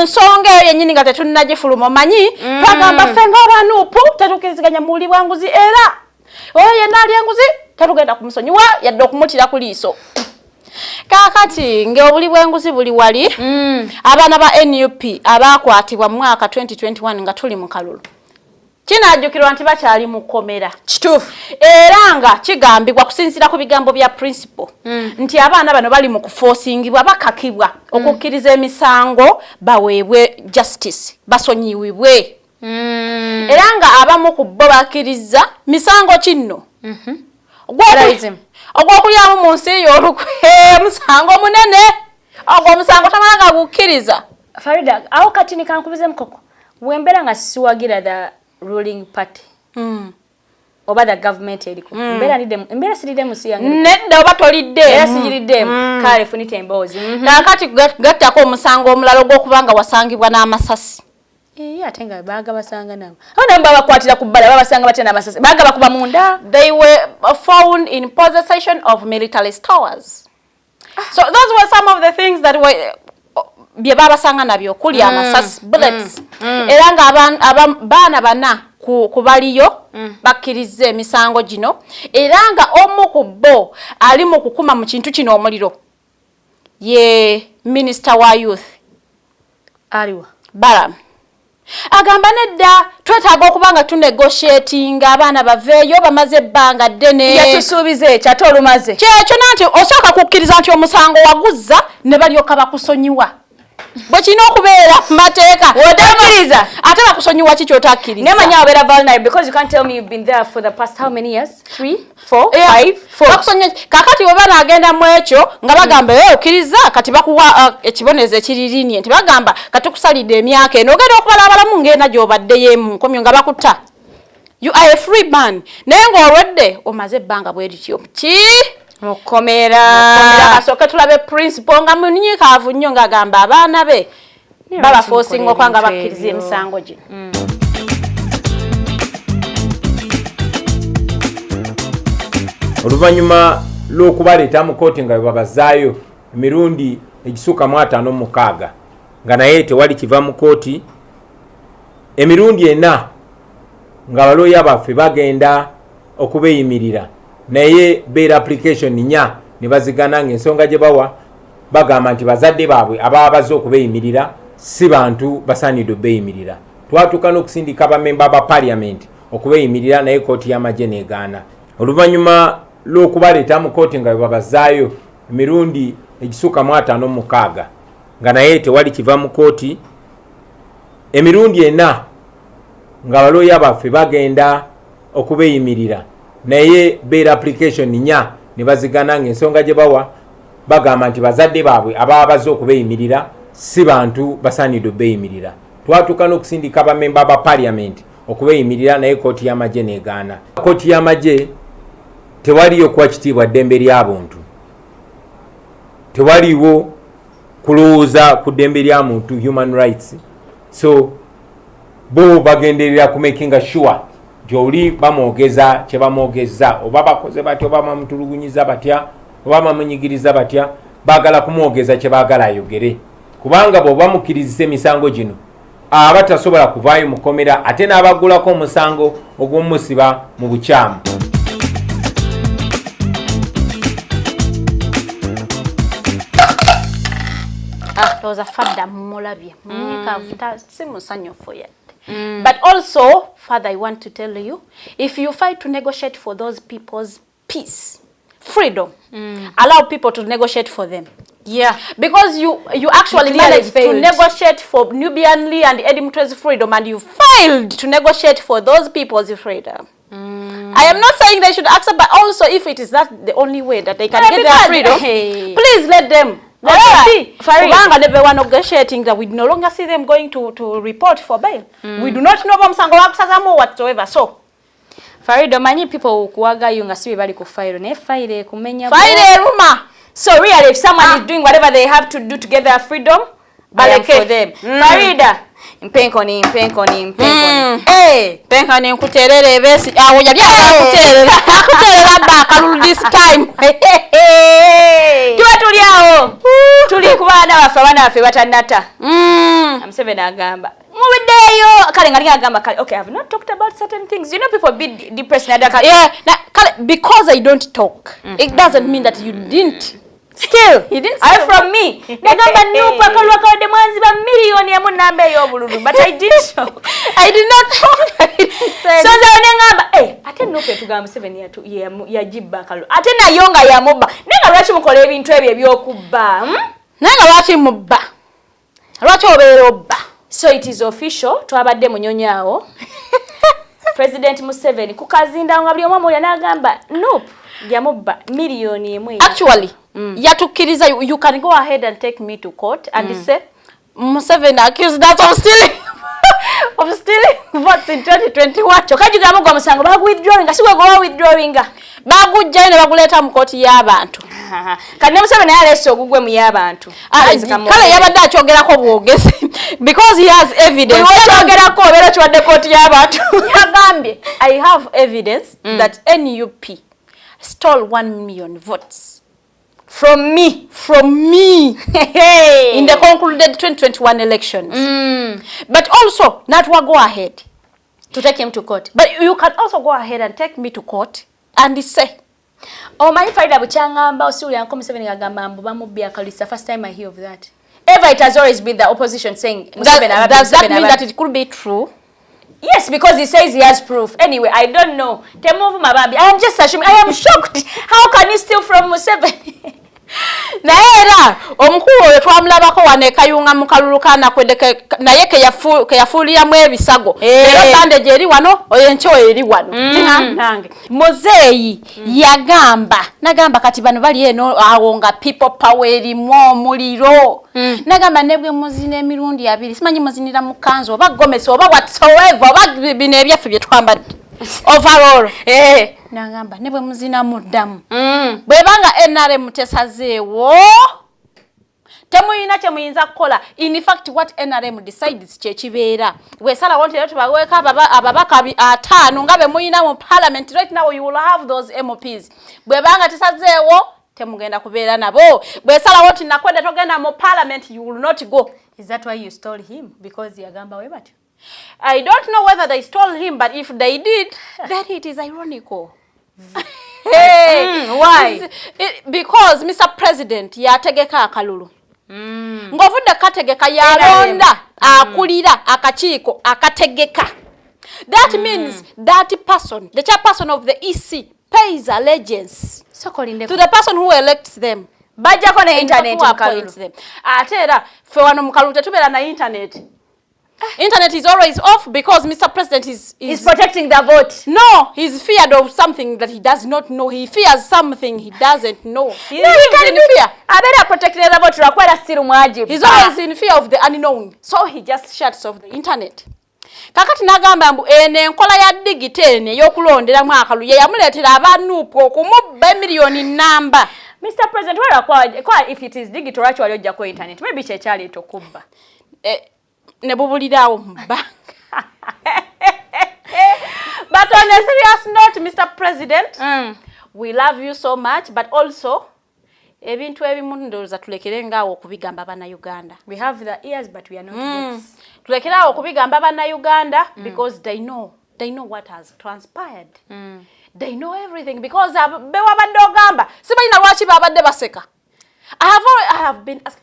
Nsonga yennyini nga tetunnagifuluma manyi twagamba fenga abanupu tetukiriziganya muli bwanguzi era oyo yenna ali enguzi tetugenda kumusonyiwa yadde okumutira ku liiso. Kakati ng'obuli bw'enguzi buli wali abaana ba NUP abakwatibwa mu mwaka 2021 nga tuli mu kalulu kinajjukirwa nti bakyali mu kkomera kituufu era nga kigambibwa kusinziira ku bigambo bya principal nti abaana bano bali mu kufoosingibwa bakakibwa okukkiriza emisango baweebwe justice basonyiwibwe era nga abamu ku bo bakkiriza misango kinno ogw'okulyamu mu nsi y'olukwe musango munene ogwo omusango tamala gukkiriza. Farida awo kati nikankubize mukoko wembera nga siwagira the ruling party oba the government eriko mbera siride musiyange nedda oba tolidde era sijiridde kale funite embozi kakati gattako omusango omulala ogw'okubanga wasangibwa n'amasasi. Atenga baga basanga nabo awo babakwatira ku bbala babasanga batya n'amasasi baga bakuba munda. They were found in possession of military stores. So those were some of the things that were bye babasanga nabyo kulya amasasi bullets era nga baana bana ku baliyo bakkiriza emisango gino era nga omu ku bo ali mu kukuma mu kintu kino omuliro ye minister wa youth aliwa Balaam agamba nedda twetaaga okubanga tunegotiatinga abaana baveeyo bamaze ebbanga ddene yatusuubiza ekyo ate olumaze kyekyo nanti osooka kukkiriza nti omusango waguzza ne balyoka bakusonyiwa bwe kino okubeera mateeka otakkiriza ate bakusonyiwa ki kyotakkiriza nemanya obeera vulnerable because you can't tell me you've been there for the past how many years 3 4 5 4 bakusonyiwa kakati oba naagenda mu ekyo nga bagamba okkiriza kati bakuwa ekibonezo ekiririnie nti bagamba kati kusalidde emyaka eno ogenda okubala abalamu ngenda gy'obaddeyemu nkomyo nga bakutta you are a free man naye ng'olwedde omaze ebbanga bwe lityo ki okomera asooke tulabe principal nga munyikaavu nnyo ng'agamba abaana be baba forcing okwanga bakkiriza emisango gino. Oluvannyuma lw'okubaleeta mu kooti nga babazaayo emirundi egisuuka mu 56 nga naye tewali kiva mu kooti emirundi 4 nga balooya baffe bagenda okubeeyimirira naye bail application 4 ne bazigana ng'ensonga gye bawa bagamba nti bazadde baabwe ababa bazze okubeeyimirira si bantu basaanidde obeeyimirira. Twatuuka n'okusindika bamemba ba parliament okubeeyimirira naye kooti y'amagye n'egaana. Oluvannyuma lw'okubaleeta mu kooti nga babazaayo emirundi egisuuka mu 56 nga naye tewali kiva mu kooti emirundi 4 nga balooya baffe bagenda okubeeyimirira naye bail application 4 ne bazigana ng'ensonga gye bawa bagamba nti bazadde baabwe ababa bazze okubeeyimirira si bantu basaanidde obeeyimirira. Twatuuka n'okusindika bamemba ba parliament okubeeyimirira naye kooti y'amagye n'egaana. Kooti y'amagye tewaliyo kuwa kitiibwa ddembe ly'abuntu, tewaliwo kulowooza ku ddembe lya muntu human rights, so bo bagenderera ku making sure gy'oli bamwogeza kye bamwogeza oba bakoze batya oba bamutulugunyiza batya oba bamunyigiriza batya baagala kumwogeza kye baagala ayogere kubanga bw'oba mukkiriza emisango gino aba tasobola kuvaayo mukomera ate n'abagulako omusango ogw'omusiba mu bukyamu. Toza fadda mulabye mweka simusanyufu yet. But also, Father, I want to tell you, if you fight to negotiate for those people's peace, freedom, allow people to negotiate for them. Yeah, because you actually managed to negotiate for Nubian Lee and Eddie Mutwe's freedom, and you failed to negotiate for those people's freedom. I am not saying they should accept, but also if it is not the only way that they can get their freedom, please let them. Farida, they were negotiating that we no longer see them going to report for bail. We do not know whatsoever. So, Farida, many people kuwaga yunga sibi bali ku file ne file kumenya file ruma. So really, if someone is doing whatever they have to do to get their freedom, for them. Farida, impenkoni. Penkoni nkuterere besi. Awo yali akuterera. Akuterera bakalulu this time. Tuba tuli awo. Tuli kubana bafe batanata. Museveni agamba. Mubideyo kale ngali agamba kale. Okay, I have not talked about certain things. You know, people be depressed na daka. Yeah, because I don't talk, it doesn't mean that you didn't. Still, he didn't steal from me. Nagamba nyupa kalwa kawade mwanzi ba milioni ya munambe yo Obululu, but I did so. I did not talk. So ngamba ate nupe tugamba Museveni ya jibba kalwa. Ate na yonga ya moba. Nenga lwachi mukola ebintu ebyo by'okubba. Nenga lwachi mubba. Lwachi obeera obba. So it is official twabadde munyonyaawo. President Museveni kukazinda nga buli omu yanagamba nope yamubba milioni emwe. Actually, yatukiriza you can go ahead and take me to court and say Museveni accused us of stealing votes in 2021. Chokaji gamo gwa musango bagu withdrawing asiwe go withdrawing bagu jane baguleta mu court y'abantu. Kane Museveni yaleese ogugwe mu y'abantu. Kale yabadde achogerako bwogezi because he has evidence. Achogerako obera chwadde court y'abantu. Yagambye I have evidence that NUP stole 1 million votes. From me. In the concluded 2021 elections. But also, not what go ahead to take him to court. But you can also go ahead and take me to court and say, oh, my Farida buchangamba osuli yanko Museveni agamba mbu bamubbi akalisa. First time I hear of that. Ever it has always been the opposition saying Museveni. Does that mean that it could be true? Yes, because he says he has proof. Anyway, I don't know. Temuvu mabambi. I am just assuming. I am shocked. How can you steal from Museveni? Na era omukulu oyo twamulabako wane kayunga mukalulukana kwedeke naye ke yafulia mwe bisago era bandage eri wano oyencho eri wano nange Mozeyi nagamba kati bano bali eno awonga people power eri mwo muliro nagamba nebwe muzine emirundi abiri simanyi muzinira mukanzo oba gomesa oba whatsoever oba bino ebyafu bye twambadde overall nagamba nebwe muzina muddamu bwebanga NRM tesazeewo temuyina kye muyinza kukola. In fact what NRM decides kye kibeera wesala wonte lero tubaweka ababaka 5 nga be muyina mu parliament right now. You will have those MPs bwebanga tesazeewo temugenda kubeera nabo. Bwesala wonte nakwenda togenda mu parliament you will not go. Is that why you stole him? Because yagamba webati? I don't know whether they stole him, but if they did, then it is ironical. Why? Because Mr. President yategeka akalulu. Ngovudde kategeka yalonda akulira akakiiko akategeka. That means that person, the chairperson of the EC, pays allegiance to the person who elects them. Bajja ko na internet mukalulu. Ate era fe wano mukalulu tetubera na internet. Internet is always off because Mr. President is protecting the vote. No, he's feared of something that he does not know. He fears something he doesn't know. He can in fear. Abera protecting the vote rakwera still mwaji. He's always in fear of the unknown. So he just shuts off the internet. Kakati nagamba mbu ene nkola ya digitene yokulondera mwakalu ye yamuletera abanupo okumubba milioni namba. Mr. President, where if it is digital actually ojja ko internet maybe chekyali tokubba. Ne bubulirawo mbanga. But On a serious note, Mr. President, we love you so much, but also ebintu ebimu ndowooza tulekere ngaawo okubigamba bannayuganda. We have the ears but we are not ears. Tulekere awo okubigamba bannayuganda because they know what has transpired. They know everything because bewabadde ogamba sibalina lwaki babadde baseka. I have been asking.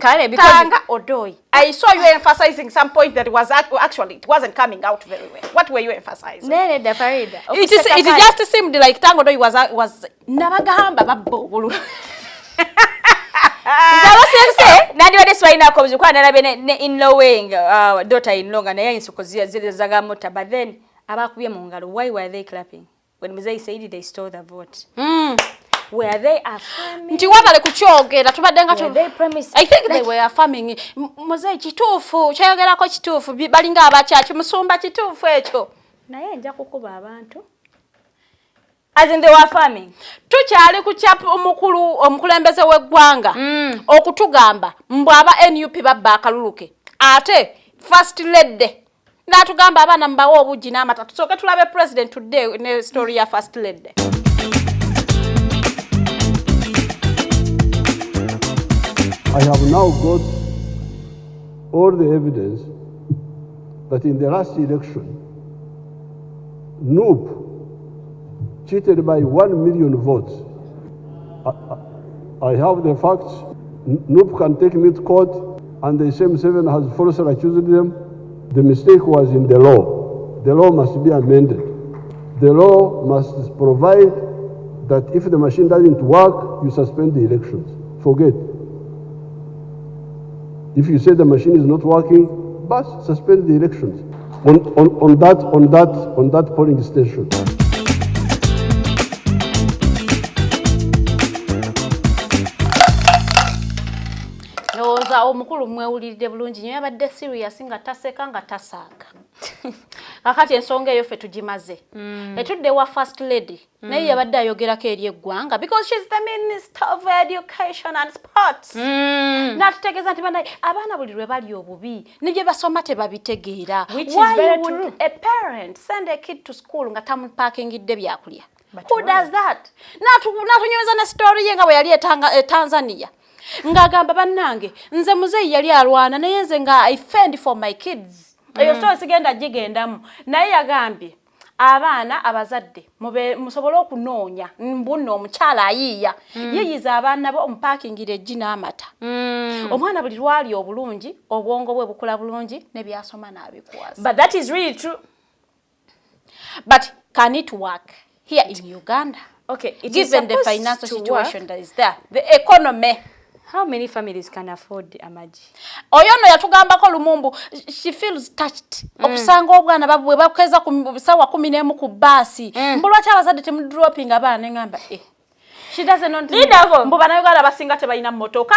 Tanga Odoi. I saw you emphasizing some point that was actually it wasn't coming out very well. What were you emphasizing? Nene da Farida. It just seemed like Tanga Odoi was nabagamba babbo Obululu. Nze nandi wade swalina ko bizukwa nalabe ne in-lawing daughter in-law nga naye insukozia zile zaga mota, but then abakubye mu ngalo, why were they clapping when Mzee said they stole the vote? Were they affirming? Nti wabale kukyogera tubadde nga I think they were affirming. Mzee kituufu kyayogerako kituufu balinga abakyaki musumba kituufu ekyo. Naye nja kukuba abantu. As in they were affirming. Tukyali kukyapa omukulembeze w'eggwanga okutugamba mbu aba NUP babba akaluluke. Ate first lady n'atugamba abaana mbawo obugi n'amata. Tusooke tulabe president today ne story ya first lady. I have now got all the evidence that in the last election, NUP cheated by 1 million votes. I have the facts. NUP can take me to court, and the same 7 has falsely accused them. The mistake was in the law. The law must be amended. The law must provide that if the machine doesn't work, you suspend the elections. Forget. If you say the machine is not working, but suspend the elections on that polling station. Noza omukulu mwewulidde bulungi nyo yabadde serious nga taseka nga tasaaga. Kakati ensonga eyo ffe tugimaze. Etudde wa first lady naye yabadde ayogerako eri eggwanga because she's the Minister of Education and Sports. N'atutegeeza nti banaye abaana buli lwe bali obubi ne bye basoma tebabitegeera. Why would a parent send a kid to school nga tamupaakingidde byakulya? Who does that? N'atunyweza ne story ye nga bwe yali Tanzania. Ngagamba bannange nze muzeeyi yali alwana naye nze nga I fend for my kids. Eyo story sigenda gigendamu naye yagambye abaana abazadde musobole okunoonya mbuno omukyala ayiiya yeeyiza abaana bo omupaakingire eggi n'amata. Omwana buli lwali obulungi obwongo bwe bukula bulungi ne byasoma n'abikwaza. But that is really true. But can it work here in Uganda? Okay, it given is the financial situation work. that is there, the economy. How many families can afford amaji? Oyono yatugambako Lumumbu, she feels touched. Okusanga obwana babwe bakeza ku sawa 11 ku basi. Mbulwa kyabazadde temu dropping abaana ngamba She doesn't know. Mbu banayogala basinga tebalina motoka.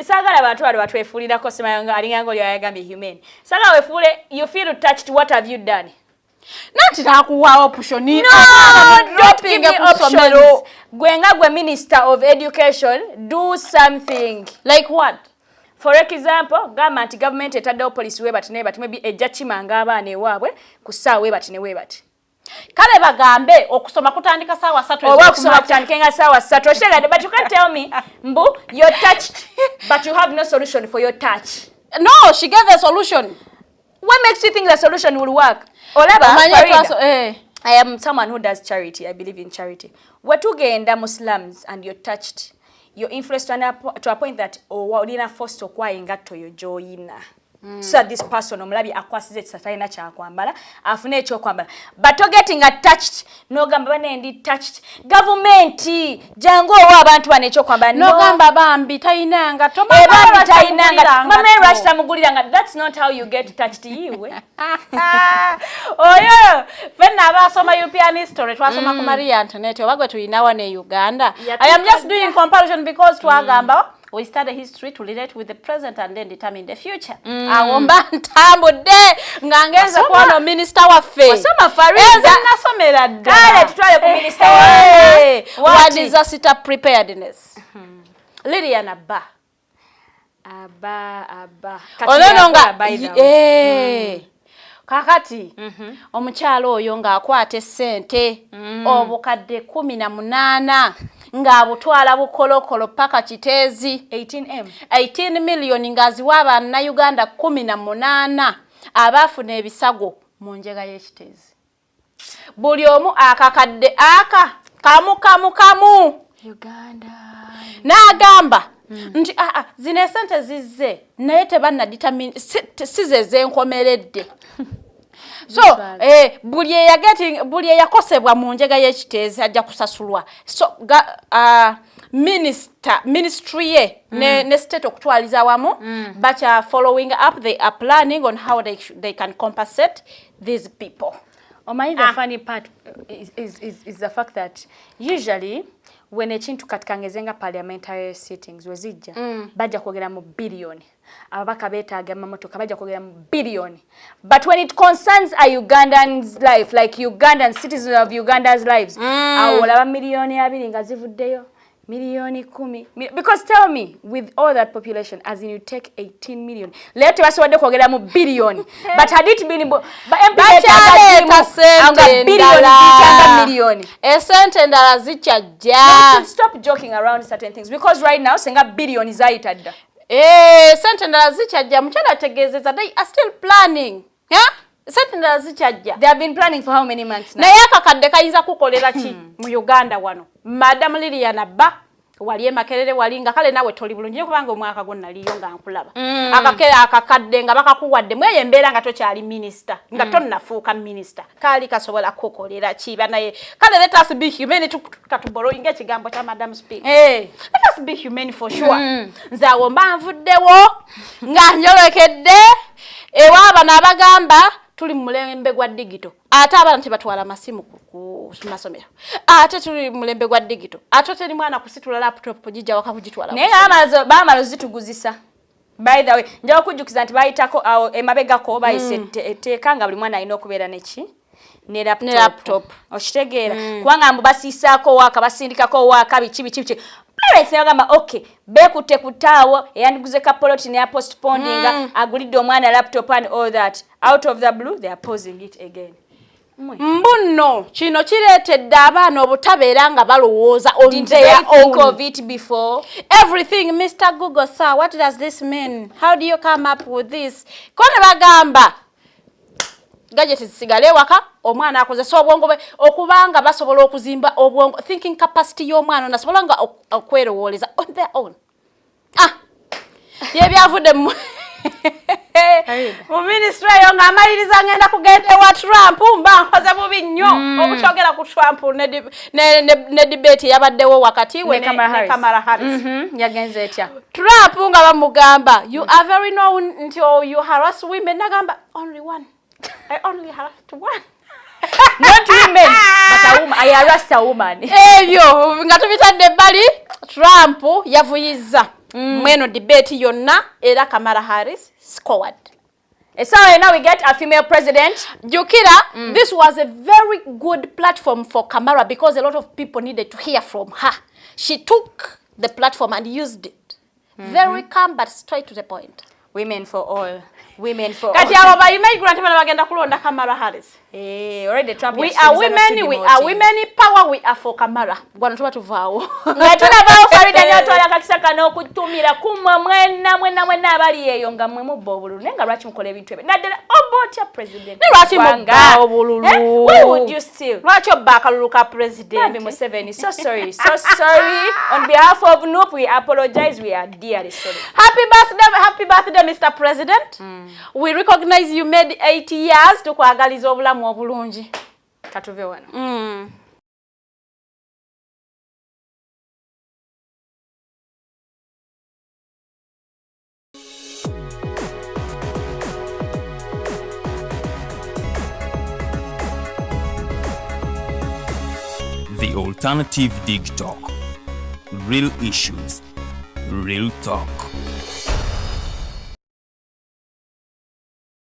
Sagala abantu bali batwefuulirako semayanga alinga oli ayagambye humane. Sagala wefuule you feel touched, what have you done? Nati takuwa option. No, don't give me option. Gwenga gwe Minister of Education, do something. Like what? For example, government etaddewo police webati maybe ejja kimanga abaana ewaabwe ku ssaawa webati ne webati. Kale bagambe okusoma kutandika ssaawa 3 oba okusoma kutandika nga ssaawa 3 oshegade, but you can't tell me mbu you're touched but you have no solution for your touch. No, she gave a solution. What makes you think the solution will work? Farida, I am someone who does charity. I believe in charity. Watugenda Muslims and you're touched. You're influenced to a point that walina forced to kwa ingato yo joina. So this person omulabi akwasize kisatalina kyakwambala afune ekyokwambala, but getting attached no gamba banendi touched government jango owa abantu bane ekyokwambala no gamba bambi tayinanga to bambi tayinanga mama rasta muguliranga. That's not how you get touched yiwe. Oyo fenna abasoma European history twasoma ku Maria Antoinette obagwe tuyinawa ne Uganda. I am just doing comparison because twagamba we study history to relate with the present and then determine the future. Awomba ntambudde ngangeza kwano minister waffe. Wasoma Farida. Nasomera dda. Kale tutwale ku minister waffe. What disaster preparedness? Lilian Abba. Abba. Olononga kakati omukyalo oyo ng'akwata essente obukadde 18 ng'abutwala bukolokolo paka Kiteezi 18 million ng'aziwa Abannayuganda 18 abaafuna ebisago mu njega y'Ekiteezi. Buli omu akakadde kamu Uganda n'agamba nti zino esente zizze naye tebannaditamini size zenkomeredde. So buli eyakosebwa mu njega y'Ekiteezi ajja kusasulwa. So ministry ye ne state okutwaliza wamu bacha following up, they are planning on how they can compensate these people. The funny part is the fact that usually when ekintu katikangezenga parliamentary sittings wezijja bajja kwogera mu billion, ababaka beetaaga amamotoka bajja kwogera mu billion, but when it concerns a Ugandan's life, like Ugandan citizens of Uganda's lives, olaba million 2 nga zivuddeyo, million 10, because tell me, with all that population, as in you take 18 million, lete basobodde kwogera mu billion, but had it been million esente endala zikyajja. Stop joking around certain things, because right now senga billion is aitadda sente endala zikyajja. Mukyala ategeezezza they are still planning. Sente endala zikyajja. They have been planning for how many months now? Naye akakadde kayinza kukolera ki mu Uganda wano? Madam Looya nabba wali emakerere wali nga kale nawe toli bulungi kubanga omwaka gonna liyo nga nkulaba. Akakadde nga bakakuwadde mweye embeera nga tokyali minister nga tonnafuuka minister kali kasobola kukolera kiba naye kale let us be human katubolo inge kigambo kya Madam Speaker. Let us be human for sure. Nzawo mbanvuddewo nga njolokedde ewaaba n'abagamba tuli mulembe gwa digital. Ate abana tebatwala masimu ku masomero. Ate tuli mulembe gwa digital. Ate teri mwana kusitula laptop jija wakavugitwala. Naye bamalo zituguzisa. By the way, njawo kujjukiza nti bayitako emabegako bayise nga buli mwana alina okubeera neki ne laptop. Okitegeera kubanga mbu basiisaako waka basindikako waka biki. Parents yagamba okay, bekutte kutaawo eyandiguze ka poloti ne postponing agulidde omwana laptop and all that. Out of the blue they are posing it again. Mbuno kino kireetedde abaana obutabeera nga balowooza on their own of it before everything. Mr. Google, sir, what does this mean? How do you come up with this? Kone bagamba gadget zisigale waka omwana akozesa obwongo bwe okubanga basobola okuzimba obwongo thinking capacity y'omwana nasobola nga okwerowooleza on their own. Yebyavudde mu ministry yo ng'amaliriza ngenda kugenda ewa Trump mba nkoze bubi nnyo obukyogera ku Trump ne debate yabaddewo wakati we ne Kamala Harris. Yagenze etya Trump nga bamugamba you are very known until you harass women. Nagamba only one. I only harassed one. Not women, but a woman. I harassed a woman. Ebyo nga tubitadde bali Trump yavuyiza mweno debate yonna era Kamala Harris scored. So now we get a female president. Jukira, this was a very good platform for Kamala because a lot of people needed to hear from her. She took the platform and used it. Very calm but straight to the point. Women for all. Women for Kati all. abo ba immigrant bana bagenda kulonda Kamala Harris. Already Trump. We are women, we are women in power, we are for Kamala. Gwano tuba tuvaawo. Ngatuna bao Farida nyotwala kakisaka n'okutumira kumwa mwena abali eyo nga mwe mubba Obululu nenga lwaki mukola ebintu ebyo. Naddala obotya president. Lwaki mubba Obululu? Why would you still? Lwaki obba akalulu ka president? Nabi Museveni, so sorry. So sorry. On behalf of NUP, we apologize. We are dearly sorry. Happy birthday, Mr. President. We recognize you made 80 years to kwagaliza obulamu obulungi. Katuve wano. The Alternative Dig Talk. Real issues, real talk.